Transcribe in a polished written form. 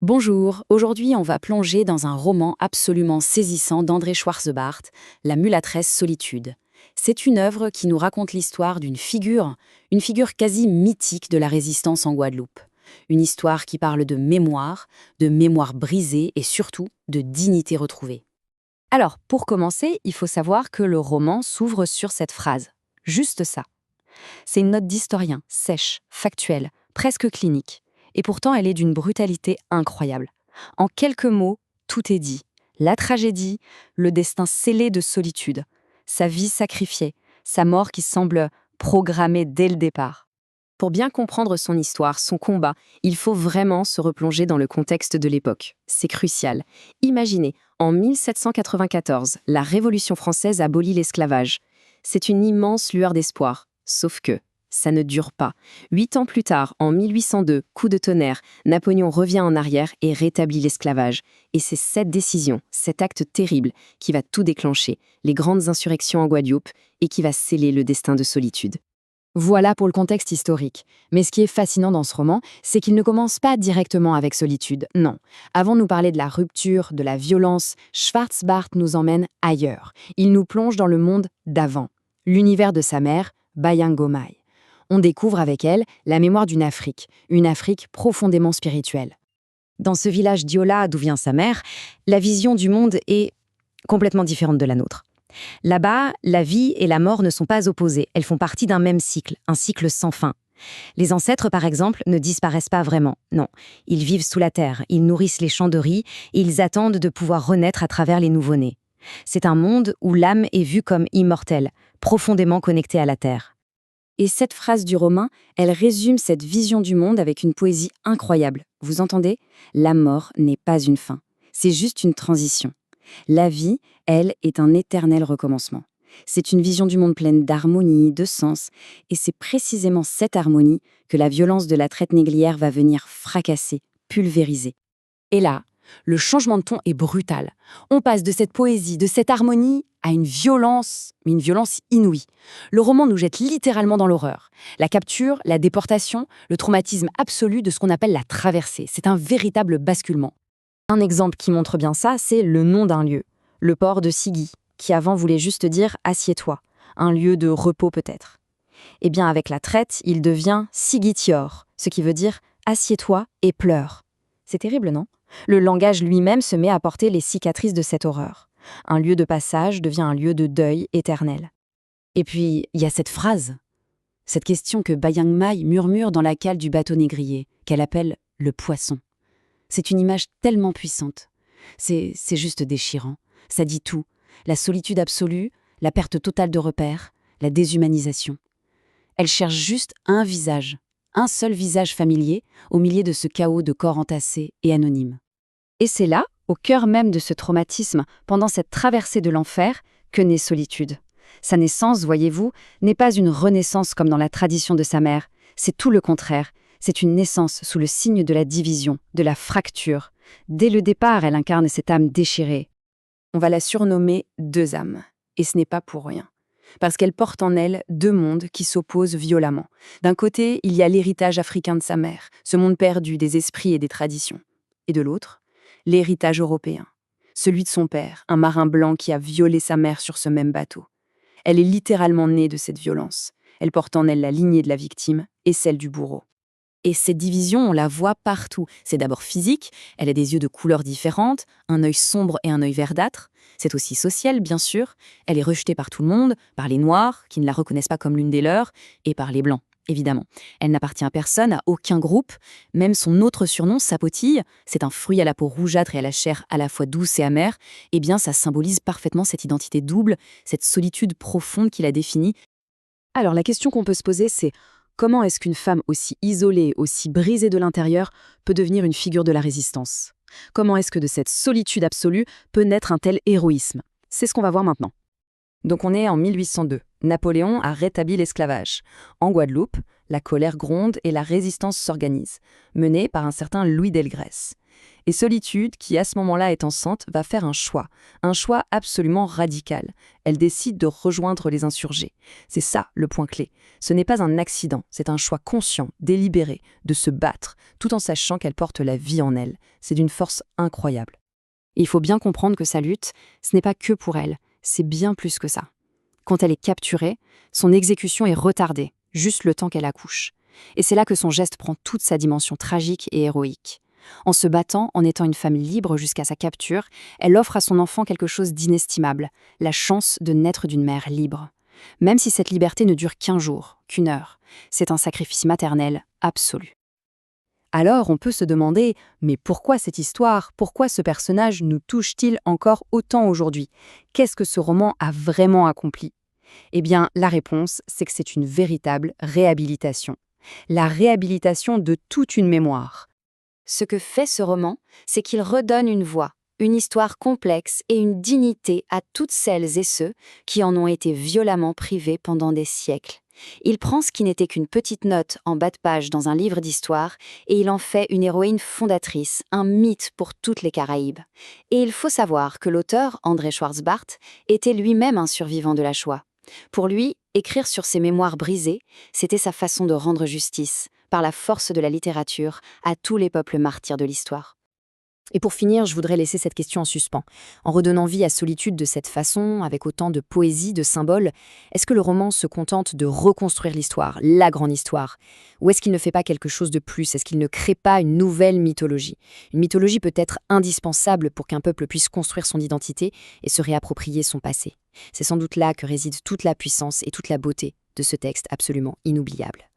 Bonjour, aujourd'hui on va plonger dans un roman absolument saisissant d'André Schwarzbart, La mulâtresse solitude. C'est une œuvre qui nous raconte l'histoire une figure quasi mythique de la résistance en Guadeloupe. Une histoire qui parle de mémoire brisée et surtout de dignité retrouvée. Alors, pour commencer, il faut savoir que le roman s'ouvre sur cette phrase. Juste ça. C'est une note d'historien, sèche, factuelle, presque clinique. Et pourtant, elle est d'une brutalité incroyable. En quelques mots, tout est dit. La tragédie, le destin scellé de solitude, sa vie sacrifiée, sa mort qui semble programmée dès le départ. Pour bien comprendre son histoire, son combat, il faut vraiment se replonger dans le contexte de l'époque. C'est crucial. Imaginez, en 1794, la Révolution française abolit l'esclavage. C'est une immense lueur d'espoir. Sauf que ça ne dure pas. 8 ans plus tard, en 1802, coup de tonnerre, Napoléon revient en arrière et rétablit l'esclavage. Et c'est cette décision, cet acte terrible, qui va tout déclencher, les grandes insurrections en Guadeloupe, et qui va sceller le destin de solitude. Voilà pour le contexte historique. Mais ce qui est fascinant dans ce roman, c'est qu'il ne commence pas directement avec solitude, non. Avant de nous parler de la rupture, de la violence, Schwarzbart nous emmène ailleurs. Il nous plonge dans le monde d'avant. L'univers de sa mère, Bayangomai. On découvre avec elle la mémoire une Afrique profondément spirituelle. Dans ce village d'Iola d'où vient sa mère, la vision du monde est complètement différente de la nôtre. Là-bas, la vie et la mort ne sont pas opposées, elles font partie d'un même cycle, un cycle sans fin. Les ancêtres, par exemple, ne disparaissent pas vraiment, non. Ils vivent sous la terre, ils nourrissent les champs de riz, et ils attendent de pouvoir renaître à travers les nouveau-nés. C'est un monde où l'âme est vue comme immortelle, profondément connectée à la terre. Et cette phrase du roman, elle résume cette vision du monde avec une poésie incroyable. Vous entendez ? La mort n'est pas une fin, c'est juste une transition. La vie, elle, est un éternel recommencement. C'est une vision du monde pleine d'harmonie, de sens, et c'est précisément cette harmonie que la violence de la traite négrière va venir fracasser, pulvériser. Et là, le changement de ton est brutal. On passe de cette poésie, de cette harmonie, à une violence, mais une violence inouïe. Le roman nous jette littéralement dans l'horreur. La capture, la déportation, le traumatisme absolu de ce qu'on appelle la traversée. C'est un véritable basculement. Un exemple qui montre bien ça, c'est le nom d'un lieu. Le port de Sigui, qui avant voulait juste dire « assieds-toi », un lieu de repos peut-être. Eh bien, avec la traite, il devient Sigitior, ce qui veut dire « assieds-toi et pleure ». C'est terrible, non ? Le langage lui-même se met à porter les cicatrices de cette horreur. Un lieu de passage devient un lieu de deuil éternel. Et puis, il y a cette phrase, cette question que Bayang Mai murmure dans la cale du bateau négrier, qu'elle appelle « le poisson ». C'est une image tellement puissante. C'est juste déchirant. Ça dit tout. La solitude absolue, la perte totale de repères, la déshumanisation. Elle cherche juste un seul visage familier, au milieu de ce chaos de corps entassés et anonymes. Et c'est là, au cœur même de ce traumatisme, pendant cette traversée de l'enfer, que naît Solitude. Sa naissance, voyez-vous, n'est pas une renaissance comme dans la tradition de sa mère, c'est tout le contraire. C'est une naissance sous le signe de la division, de la fracture. Dès le départ, elle incarne cette âme déchirée. On va la surnommer deux âmes, et ce n'est pas pour rien. Parce qu'elle porte en elle deux mondes qui s'opposent violemment. D'un côté, il y a l'héritage africain de sa mère, ce monde perdu des esprits et des traditions. Et de l'autre, l'héritage européen, celui de son père, un marin blanc qui a violé sa mère sur ce même bateau. Elle est littéralement née de cette violence. Elle porte en elle la lignée de la victime et celle du bourreau. Et cette division, on la voit partout. C'est d'abord physique, elle a des yeux de couleurs différentes, un œil sombre et un œil verdâtre. C'est aussi social, bien sûr. Elle est rejetée par tout le monde, par les Noirs, qui ne la reconnaissent pas comme l'une des leurs, et par les Blancs, évidemment. Elle n'appartient à personne, à aucun groupe. Même son autre surnom, Sapotille, c'est un fruit à la peau rougeâtre et à la chair à la fois douce et amère. Eh bien, ça symbolise parfaitement cette identité double, cette solitude profonde qui la définit. Alors, la question qu'on peut se poser, c'est comment est-ce qu'une femme aussi isolée, aussi brisée de l'intérieur, peut devenir une figure de la résistance ? Comment est-ce que de cette solitude absolue peut naître un tel héroïsme ? C'est ce qu'on va voir maintenant. Donc on est en 1802. Napoléon a rétabli l'esclavage. En Guadeloupe, la colère gronde et la résistance s'organise, menée par un certain Louis Delgrès. Et Solitude, qui à ce moment-là est enceinte, va faire un choix absolument radical. Elle décide de rejoindre les insurgés. C'est ça le point clé. Ce n'est pas un accident, c'est un choix conscient, délibéré, de se battre, tout en sachant qu'elle porte la vie en elle. C'est d'une force incroyable. Et il faut bien comprendre que sa lutte, ce n'est pas que pour elle, c'est bien plus que ça. Quand elle est capturée, son exécution est retardée, juste le temps qu'elle accouche. Et c'est là que son geste prend toute sa dimension tragique et héroïque. En se battant, en étant une femme libre jusqu'à sa capture, elle offre à son enfant quelque chose d'inestimable, la chance de naître d'une mère libre. Même si cette liberté ne dure qu'un jour, qu'une heure, c'est un sacrifice maternel absolu. Alors on peut se demander, mais pourquoi cette histoire, pourquoi ce personnage nous touche-t-il encore autant aujourd'hui? Qu'est-ce que ce roman a vraiment accompli? Eh bien, la réponse, c'est que c'est une véritable réhabilitation. La réhabilitation de toute une mémoire. Ce que fait ce roman, c'est qu'il redonne une voix, une histoire complexe et une dignité à toutes celles et ceux qui en ont été violemment privés pendant des siècles. Il prend ce qui n'était qu'une petite note en bas de page dans un livre d'histoire et il en fait une héroïne fondatrice, un mythe pour toutes les Caraïbes. Et il faut savoir que l'auteur, André Schwarzbart, était lui-même un survivant de la Shoah. Pour lui, écrire sur ses mémoires brisées, c'était sa façon de rendre justice, par la force de la littérature, à tous les peuples martyrs de l'histoire. Et pour finir, je voudrais laisser cette question en suspens. En redonnant vie à Solitude de cette façon, avec autant de poésie, de symboles, est-ce que le roman se contente de reconstruire l'histoire, la grande histoire? Ou est-ce qu'il ne fait pas quelque chose de plus? Est-ce qu'il ne crée pas une nouvelle mythologie? Une mythologie peut-être indispensable pour qu'un peuple puisse construire son identité et se réapproprier son passé. C'est sans doute là que réside toute la puissance et toute la beauté de ce texte absolument inoubliable.